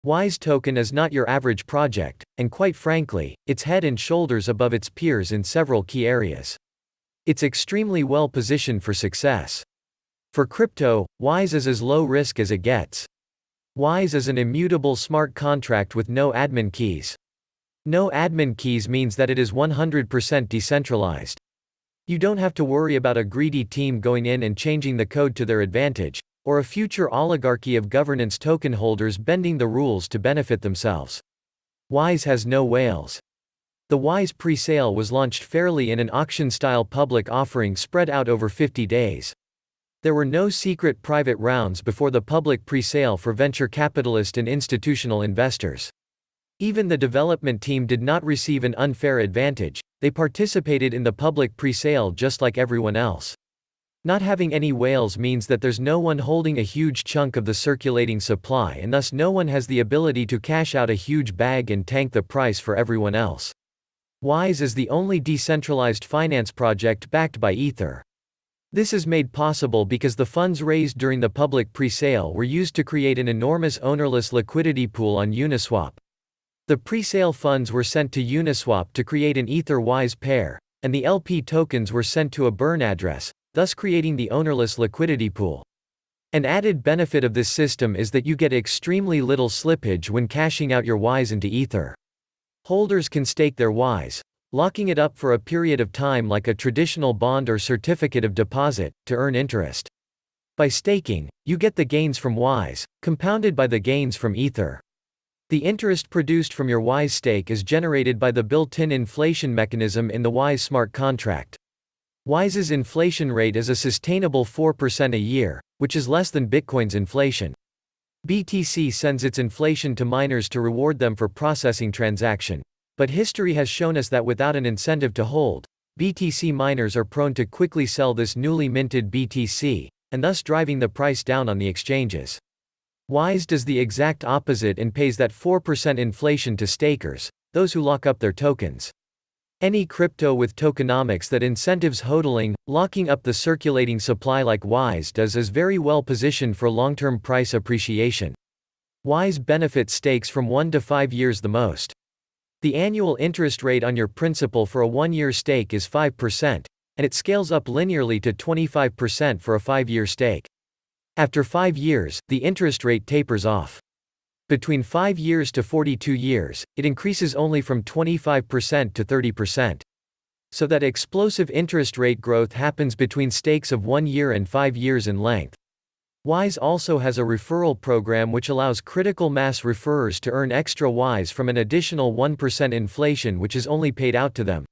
Wise token is not your average project, and quite frankly, it's head and shoulders above its peers in several key areas. It's extremely well positioned for success. For crypto, Wise is as low risk as it gets. Wise is an immutable smart contract with no admin keys. No admin keys means that it is 100% decentralized. You don't have to worry about a greedy team going in and changing the code to their advantage, or a future oligarchy of governance token holders bending the rules to benefit themselves. Wise has no whales. The Wise pre-sale was launched fairly in an auction-style public offering spread out over 50 days. There were no secret private rounds before the public pre-sale for venture capitalist and institutional investors. Even the development team did not receive an unfair advantage, they participated in the public pre-sale just like everyone else. Not having any whales means that there's no one holding a huge chunk of the circulating supply, and thus no one has the ability to cash out a huge bag and tank the price for everyone else. Wise is the only decentralized finance project backed by Ether. This is made possible because the funds raised during the public pre-sale were used to create an enormous ownerless liquidity pool on Uniswap. The pre-sale funds were sent to Uniswap to create an Ether-Wise pair, and the LP tokens were sent to a burn address, thus creating the ownerless liquidity pool. An added benefit of this system is that you get extremely little slippage when cashing out your Wise into Ether. Holders can stake their Wise, locking it up for a period of time like a traditional bond or certificate of deposit, to earn interest. By staking, you get the gains from Wise, compounded by the gains from Ether. The interest produced from your Wise stake is generated by the built-in inflation mechanism in the Wise smart contract. Wise's inflation rate is a sustainable 4% a year, which is less than Bitcoin's inflation. BTC sends its inflation to miners to reward them for processing transaction. But history has shown us that without an incentive to hold, BTC miners are prone to quickly sell this newly minted BTC, and thus driving the price down on the exchanges. Wise does the exact opposite and pays that 4% inflation to stakers, those who lock up their tokens. Any crypto with tokenomics that incentives hodling, locking up the circulating supply like Wise does, is very well positioned for long-term price appreciation. Wise benefits stakes from 1 to 5 years the most. The annual interest rate on your principal for a 1-year stake is 5%, and it scales up linearly to 25% for a 5-year stake. After 5 years, the interest rate tapers off. Between 5 years to 42 years, it increases only from 25% to 30%. So that explosive interest rate growth happens between stakes of 1 year and 5 years in length. Wise also has a referral program which allows critical mass referrers to earn extra Wise from an additional 1% inflation which is only paid out to them.